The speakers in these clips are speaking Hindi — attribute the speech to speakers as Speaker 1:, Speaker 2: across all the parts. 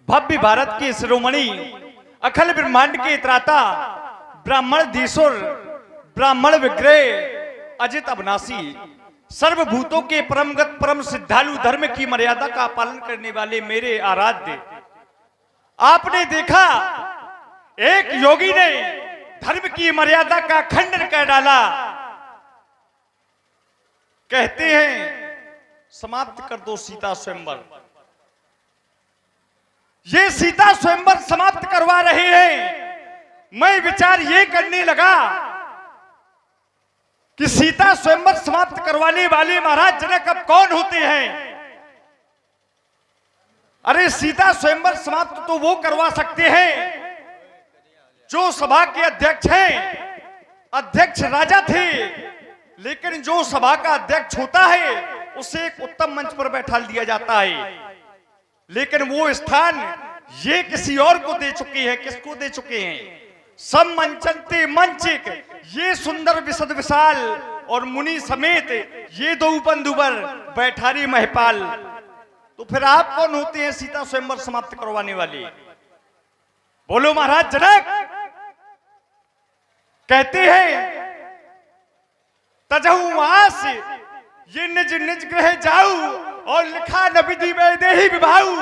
Speaker 1: भव्य भारत के शिरोमणि अखिल ब्रह्मांड के त्राता ब्राह्मण धीश्वर ब्राह्मण विग्रह अजित अविनाशी सर्वभूतों के परमगत परम सिद्धालु धर्म की मर्यादा का पालन करने वाले मेरे आराध्य, आपने देखा एक योगी ने धर्म की मर्यादा का खंडन कर डाला। कहते हैं समाप्त कर दो सीता स्वयंवर। ये सीता स्वयंवर समाप्त करवा रहे हैं। मैं विचार ये करने लगा कि सीता स्वयंवर समाप्त करवाने वाले महाराज जनक अब कौन होते हैं। अरे सीता स्वयंवर समाप्त तो वो करवा सकते हैं जो सभा के अध्यक्ष हैं। अध्यक्ष राजा थे, लेकिन जो सभा का अध्यक्ष होता है उसे एक उत्तम मंच पर बैठा दिया जाता है, लेकिन वो स्थान ये किसी और को दे चुके हैं। किसको दे चुके हैं? सब मंचनते मंचिक, ये सुंदर विशद विशाल और मुनि समेत ये दो बंधुवर बैठारी महिपाल। तो फिर आप कौन होते हैं सीता स्वयंवर समाप्त करवाने वाले? बोलो महाराज जनक। कहते हैं तजहु आस ये निज निज ग्रह जाऊ और लिखा न विधि वैदेही विभाऊ।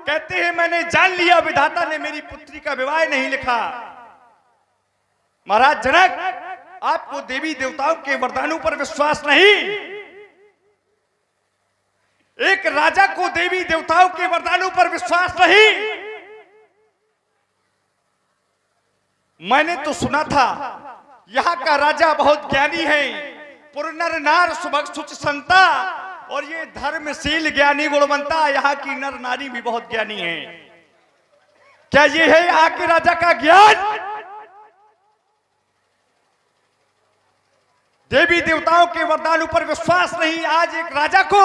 Speaker 1: कहते हैं मैंने जान लिया विधाता ने मेरी पुत्री का विवाह नहीं लिखा। महाराज जनक, आपको देवी देवताओं के वरदानों पर विश्वास नहीं। एक राजा को देवी देवताओं के वरदानों पर विश्वास नहीं। मैंने तो सुना था यहां का राजा बहुत ज्ञानी है, पुरनर नार सुभग सुच संता, और ये धर्मशील ज्ञानी गुणवंता। यहाँ की नर नारी भी बहुत ज्ञानी है। क्या ये है यहाँ के राजा का ज्ञान? देवी देवताओं के वरदानों पर विश्वास नहीं। आज एक राजा को,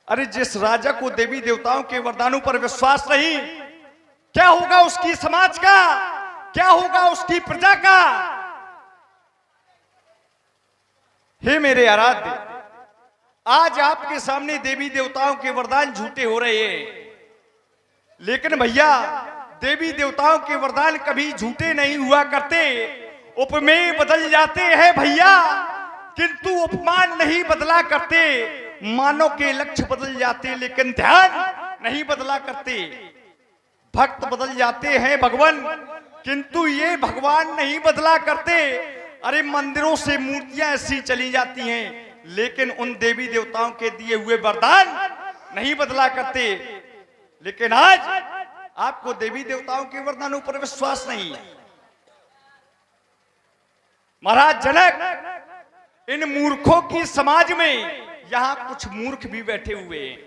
Speaker 1: अरे जिस राजा को देवी देवताओं के वरदानों पर विश्वास नहीं, क्या होगा उसकी समाज का, क्या होगा उसकी प्रजा का? हे मेरे आराध्य, आज आपके सामने देवी देवताओं के वरदान झूठे हो रहे हैं, लेकिन भैया देवी देवताओं के वरदान कभी झूठे नहीं हुआ करते। उपमेय बदल जाते हैं भैया, किंतु उपमान नहीं बदला करते। मानव के लक्ष्य बदल जाते, लेकिन ध्यान नहीं बदला करते। भक्त बदल जाते हैं भगवान, किंतु ये भगवान नहीं बदला करते। अरे मंदिरों से मूर्तियां ऐसी चली जाती हैं, लेकिन उन देवी देवताओं के दिए हुए वरदान नहीं बदला करते। लेकिन आज आपको देवी देवताओं के वरदानों पर विश्वास नहीं। महाराज जनक, इन मूर्खों की समाज में यहां कुछ मूर्ख भी बैठे हुए हैं।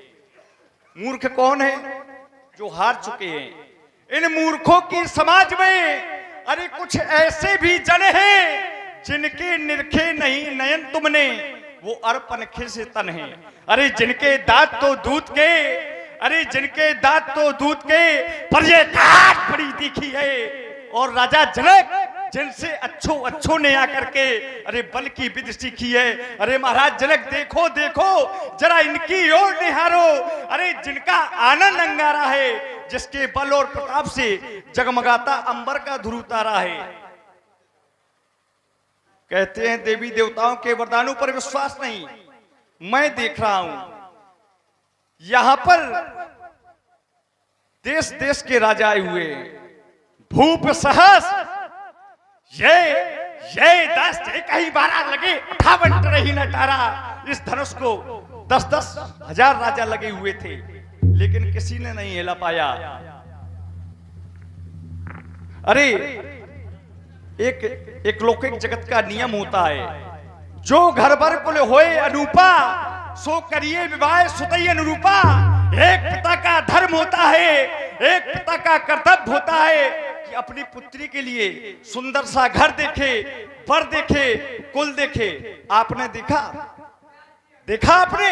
Speaker 1: मूर्ख कौन है? जो हार चुके हैं। इन मूर्खों की समाज में अरे कुछ ऐसे भी जन हैं जिनके निरखे नहीं नयन तुमने, वो अर्पण से तन है। अरे जिनके दांत तो दूध के, अरे जिनके दांत तो दूध के, पर ये काट बड़ी तीखी है। और राजा जनक जिनसे अच्छों ने आकर के अरे बल की विधि सीखी है। अरे महाराज जनक देखो देखो जरा इनकी ओर निहारो। अरे जिनका आनंद अंगारा है, जिसके बल और प्रताप से जगमगाता अंबर का ध्रुव तारा है। कहते हैं देवी देवताओं के वरदानों पर विश्वास नहीं। मैं देख रहा हूं यहां पर देश देश के राजा आए हुए। भूप सहस ये 10 कहीं 12 लगे, 58 रही न तारा। इस धनुष को 10-10 हजार राजा लगे हुए थे, लेकिन किसी ने नहीं हिला पाया। अरे एक लौकिक जगत का नियम होता है, जो घर भर कुल होए अनूपा, सो करिए विवाह सुतई अनुरूपा। एक पिता का धर्म होता है, एक पिता का कर्तव्य होता है कि अपनी पुत्री के लिए सुंदर सा घर देखे, वर देखे, कुल देखे। आपने देखा? देखा आपने?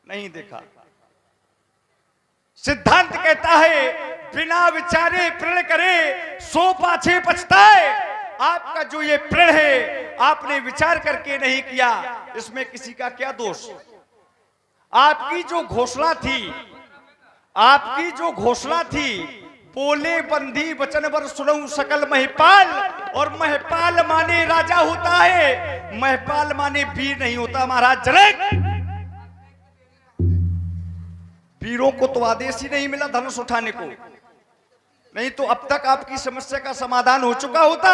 Speaker 1: नहीं देखा। सिद्धांत कहता है बिना विचारे प्रण करे सो पाछे पछताए। आपका जो ये प्रण है आपने विचार करके नहीं किया, इसमें किसी का क्या दोष? आपकी जो घोषणा थी, आपकी जो घोषणा थी, बोले बंदी वचन वर सुनऊं सकल महिपाल, और महिपाल माने राजा होता है, महिपाल माने वीर नहीं होता। महाराज जनक, वीरों को तो आदेश ही नहीं मिला धनुष उठाने को, नहीं तो अब तक आपकी समस्या का समाधान हो चुका होता।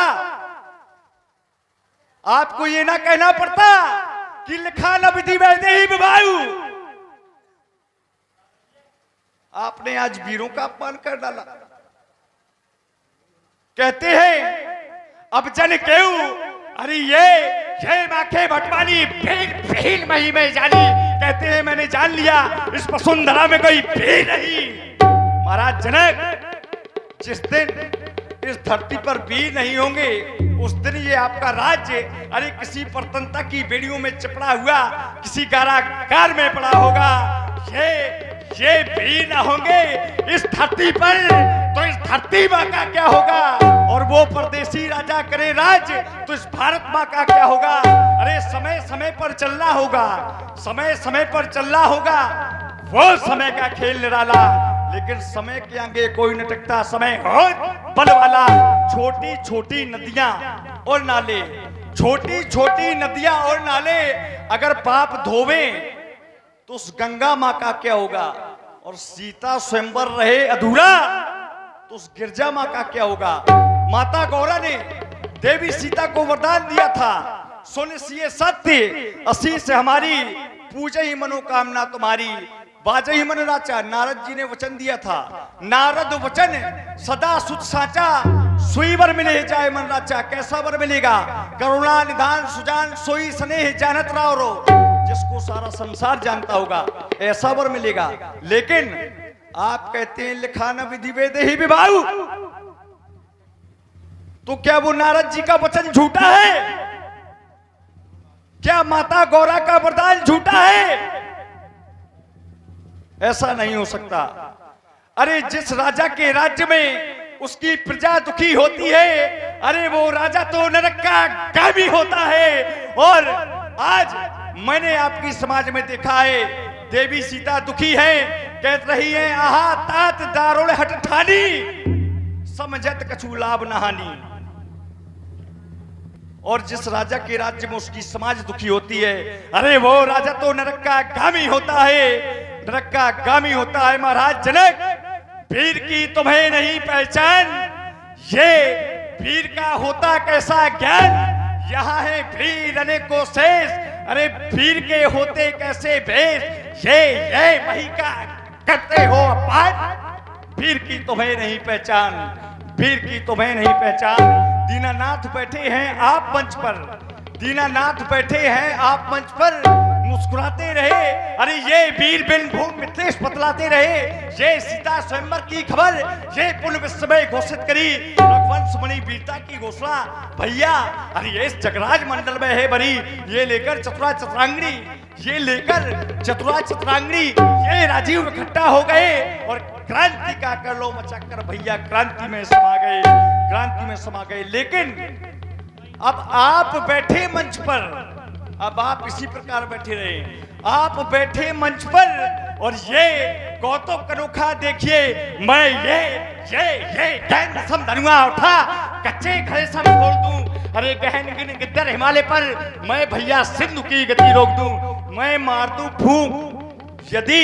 Speaker 1: आपको ये ना कहना पड़ता कि लिखा न विधि वैदेही विवायु। आपने आज वीरों का अपमान कर डाला। कहते हैं अब जन केऊ, अरे ये माखे भटवानी भील मही में जानी। कहते हैं मैंने जान लिया इस वसुंधरा में कोई भील नहीं। महाराज जनक, जिस दिन इस धरती पर वीर नहीं होंगे उस दिन ये आपका राज्य अरे किसी परतंत्रता की बेड़ियों में चिपड़ा हुआ किसी कारागार में पड़ा होगा। ये वीर ना होंगे इस धरती पर तो इस धरती मां का क्या होगा? और वो परदेसी राजा करे राज तो इस भारत मां का क्या होगा? अरे समय समय पर चलना होगा, समय समय पर चलना होगा। वो समय का खेल निराला, लेकिन समय के आगे कोई न टिकता। समय हो बल वाला। छोटी छोटी नदियां और नाले, छोटी छोटी नदियां और नाले अगर पाप धोवे तो उस गंगा मां का क्या होगा? और सीता स्वयंवर रहे अधूरा तो उस गिरजा मां का क्या होगा? माता गौरा ने देवी सीता को वरदान दिया था, सुन सिए सत्य असी से हमारी, पूजे ही मनोकामना तुम्हारी, बाजे ही मन राचा। नारद जी ने वचन दिया था, नारद वचन सदा सुत साचा, सुई वर मिले जाए मन राचा। कैसा वर मिलेगा? करुणा निधान सुजान सोई स्नेह जानत राव रो। जिसको सारा संसार जानता होगा ऐसा वर मिलेगा। लेकिन आप कहते हैं लिखा न विधि वैदेही विवायु, तो क्या वो नारद जी का वचन झूठा है? क्या माता गौरा का वरदान झूठा है? ऐसा नहीं हो सकता। अरे जिस राजा के राज्य में उसकी प्रजा दुखी होती है, अरे वो राजा तो नरक का गामी होता है। और आज मैंने आपकी समाज में देखा है, देवी सीता दुखी है, कहत रही है आहा तात दारुण हट ठानी, समझत कछु लाभ नहानी। और जिस राजा के राज्य में उसकी समाज दुखी होती है, अरे वो राजा तो नरक का गामी होता है, नरक का गामी होता है। महाराज जनक, वीर की तुम्हें नहीं पहचान, ये वीर का होता कैसा ज्ञान। यहाँ है वीर अनेकों शेष, अरे वीर के होते कैसे भेष। ये वही का करते हो अपमान, वीर की तुम्हें नहीं पहचान, वीर की तुम्हें नहीं पहचान। दीनानाथ बैठे हैं आप मंच पर, दीनानाथ बैठे हैं आप मंच पर, मुस्कुराते रहे। अरे ये वीर बिन भूम मिथिलेश बतलाते रहे, ये सीता स्वयंवर की खबर ये पुण्य विश्व में घोषित करी, रघुवंश मणि वीरता की घोषणा भैया। अरे ये इस जगराज मंडल में है भरी, ये लेकर चतुरा चतुरांगणी, ये लेकर चतुरा चतुरांगणी, ये राजीव इकट्ठा हो गए और क्रांति का कर लो मचाकर भैया क्रांति में समा गए, क्रांति में समा गए। लेकिन अब आप बैठे मंच पर, अब आप इसी प्रकार बैठे रहे, आप बैठे मंच पर और ये कौतुक अनोखा देखिए। मैं ये गहन सम धनुआ उठा कच्चे खड़े सम छोड़ दूं, अरे गहन गिद्दर हिमालय पर मैं भैया सिंधु की गति रोक दूं। मैं मार दूं फूंक, यदि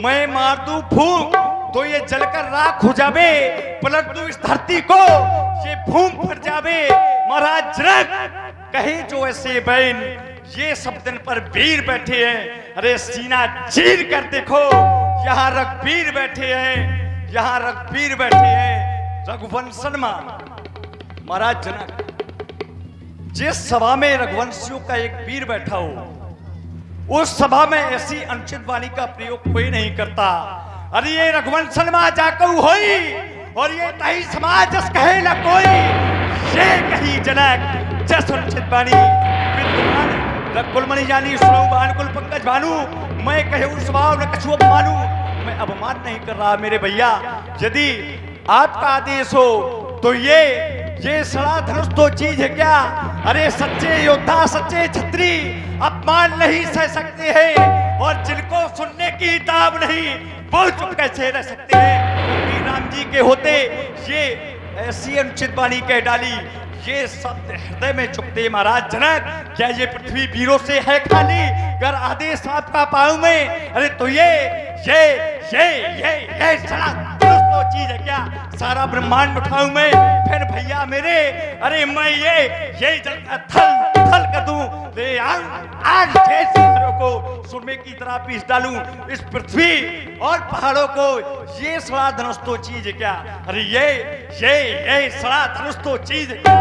Speaker 1: मैं मार दूं फूंक तो ये जलकर राख हो जावे, पलट दूं इस धरती को ये फूंक फट जावे। महाराज जनक कहे जो ऐसे बहन, ये सब दिन पर वीर बैठे हैं, अरे सीना चीर कर देखो यहाँ रघुवीर बैठे हैं, यहाँ रघुवीर बैठे हैं रघुवंशन मां। महाराज जनक जिस सभा में रघुवंशियों का एक वीर बैठा हो उस सभा में ऐसी अनुचित वाणी का प्रयोग कोई नहीं करता। अरे ये रघुवंशन मां जाकू होई और ये तही समाज जस कहे न कोई, ये कही जनक जस अनुचित वाणी विद्वान रघुकुलमणि जानी सुनो बानकुल पंकज भानु। मैं कहूं स्वभाव न कछु अपमानू, मैं अपमान नहीं कर रहा मेरे भैया। यदि आपका आदेश हो तो ये ये सड़ा धनुष तो चीज है क्या? अरे सच्चे योद्धा सच्चे छत्री अपमान नहीं सह सकते हैं, और जिनको सुनने की ताब नहीं वो चुप कैसे रह सकते हैं? राम जी के होते ये ऐसी अनुचित वाणी कह डाली, ये शब्द हृदय में चुभते महाराज जनक। क्या ये पृथ्वी वीरों से है खाली? अगर आदेश आपका पाऊं मैं, अरे तो ये सड़ा तो चीज है क्या? सारा ब्रह्मांड उठाऊं मैं फिर भैया मेरे, अरे मैं ये जलता थल कर दूं, ले आज को सुरमे की तरह पीस डालूं इस पृथ्वी और पहाड़ों को। ये सड़ा धनुष तो चीज है क्या? अरे ये सड़ा धनुष तो चीज है क्या?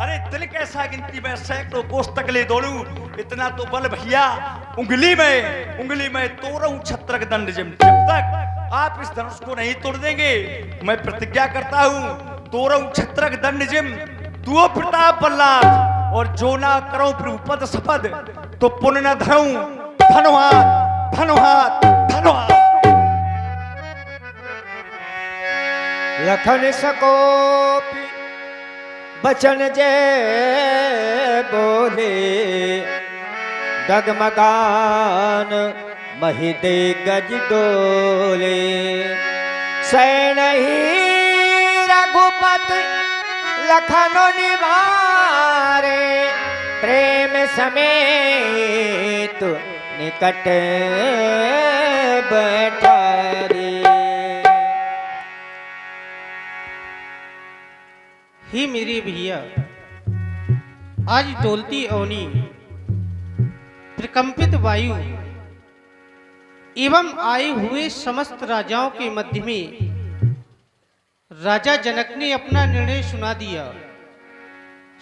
Speaker 1: अरे दिल कैसा गिनती में सैकड़ों कोस तक ले दौड़ूं, इतना तो बल भैया उंगली में तोड़ूं छत्रक दंड जिम। जब तक आप इस धनुष को नहीं तोड़ देंगे मैं प्रतिज्ञा करता हूं, तोड़ूं छत्रक दंड जिम तू प्रताप बल्लाभ, और जो ना करो प्रभुपद शपथ तो पुण्य न धरूं धनुहात धनुहात धनुहात।
Speaker 2: लखन सकोपी बचन जय बोले, डगमगान महिदे गज डोले। सैनही रघुपति लखन निवारे, प्रेम समेत निकट बैठारे।
Speaker 3: ही मेरे भैया, आज डोलती अवनी प्रकंपित वायु एवं आए हुए समस्त राजाओं के मध्य में राजा जनक ने अपना निर्णय सुना दिया।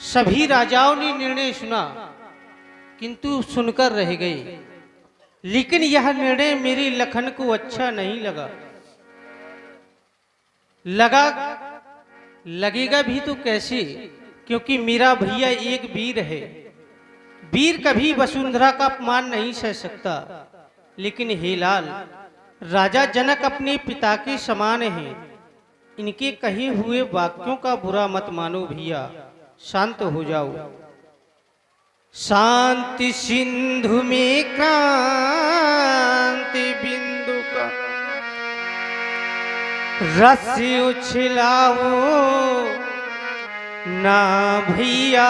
Speaker 3: सभी राजाओं ने निर्णय सुना किंतु सुनकर रह गए, लेकिन यह निर्णय मेरे लखन को अच्छा नहीं लगेगा भी तो कैसे, क्योंकि मेरा भैया एक वीर है। वीर कभी वसुंधरा का अपमान नहीं सह सकता, लेकिन हे लाल, राजा जनक अपने पिता के समान हैं। इनके कहे हुए वाक्यों का बुरा मत मानो भैया, शांत हो जाओ। शांति सिंधु में क्रांति बिंदु का रस उछलाओ ना भैया,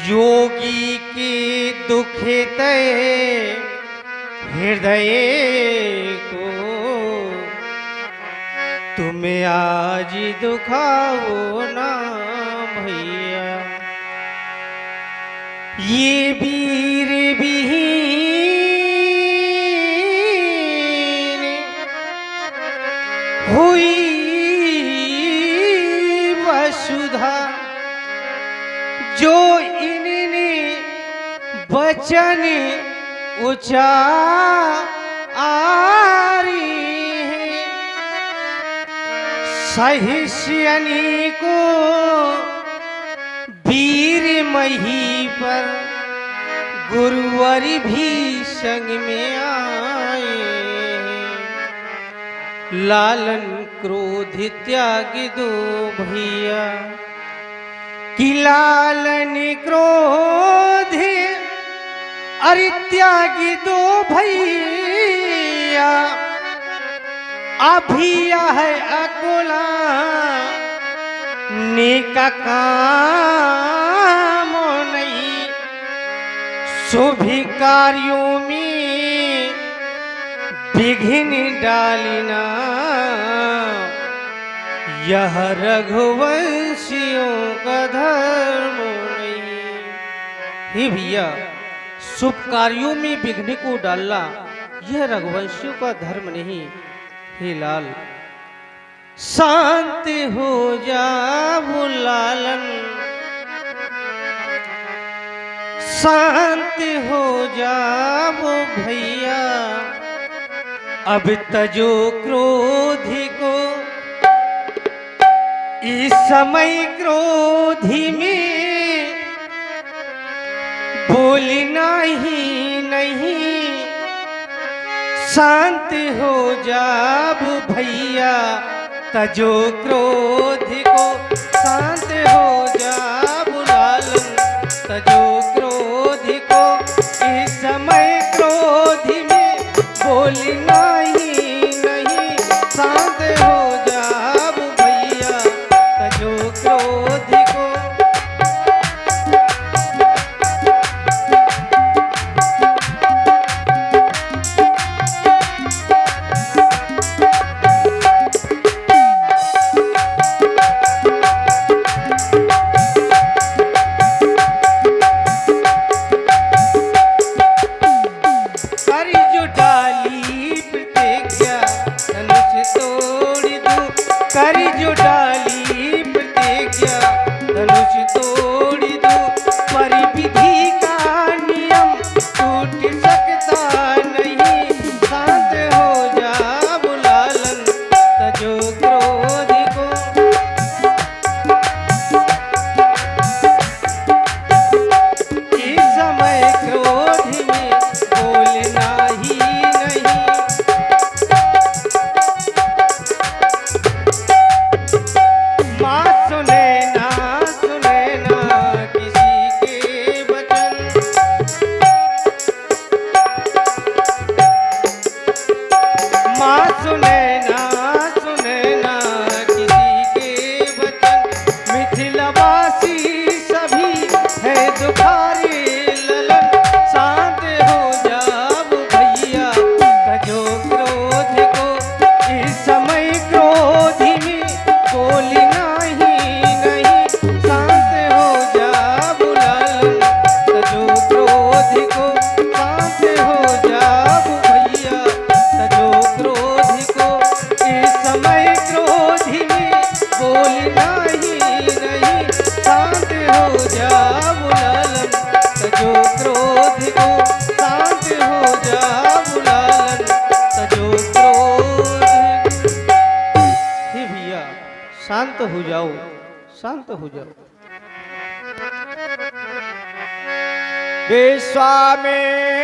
Speaker 3: योगी के दुखित हृदय को तुम आज दुखाओ ना भैया। ये वीर विहीन हुई वसुधा, जो इन्होंने वचन उचारी है, सहिष्यनी को वीर मही पर गुरुवर भी संग में आए। लालन क्रोध त्याग दो भैया, कि लालन क्रोध अरे त्याग दो भैया। अभिया है अकुला नेका काम नहीं, शुभ कार्यों में विघ्न डालना, यह रघुवंशियों का धर्म नहीं। हे भैया, शुभ कार्यों में विघ्न को डालना यह रघुवंशियों का धर्म नहीं। हे लाल, शांत हो जाओ लालन, शांत हो जाओ भैया। अब तजो क्रोधी को, इस समय क्रोधी में बोलना ही नहीं। शांत हो जाओ भैया, तजो क्रोध को शांत हो जा बुलालन, तजो क्रोध को इस समय क्रोध में बोलना ही नहीं, शांत हो जा भैया तजो क्रोध को। करी जो डाली प्रतिज्ञा धनुष तोड़ दूं, करी जो डाली प्रतिज्ञा धनुष तोड़ दूं, पर विधि का नियम टूट सकता नहीं, शांत हो जा बुलालन तजो क्रोध को। इस समय क्रोध में बोलना ही नहीं, माँ सुने ना किसी के वचन, माँ सुने ना किसी के वचन, मिथिलावासी सभी है दुखारे ललन, शांत हो जा भैया तजो क्रोध को। इस समय क्रोध में बोलना ही नहीं, शांत हो जा बुलालन तजो क्रोध को, शांत हो जा भैया तजो क्रोध को। इस समय क्रोध में बोलना ही नहीं, शांत हो जा बुलालन तजो क्रोध को, शांत हो जा बुलालन तजो क्रोध। हे भैया शांत हो जाओ, शांत हो जाओ।
Speaker 2: विश्वामित्र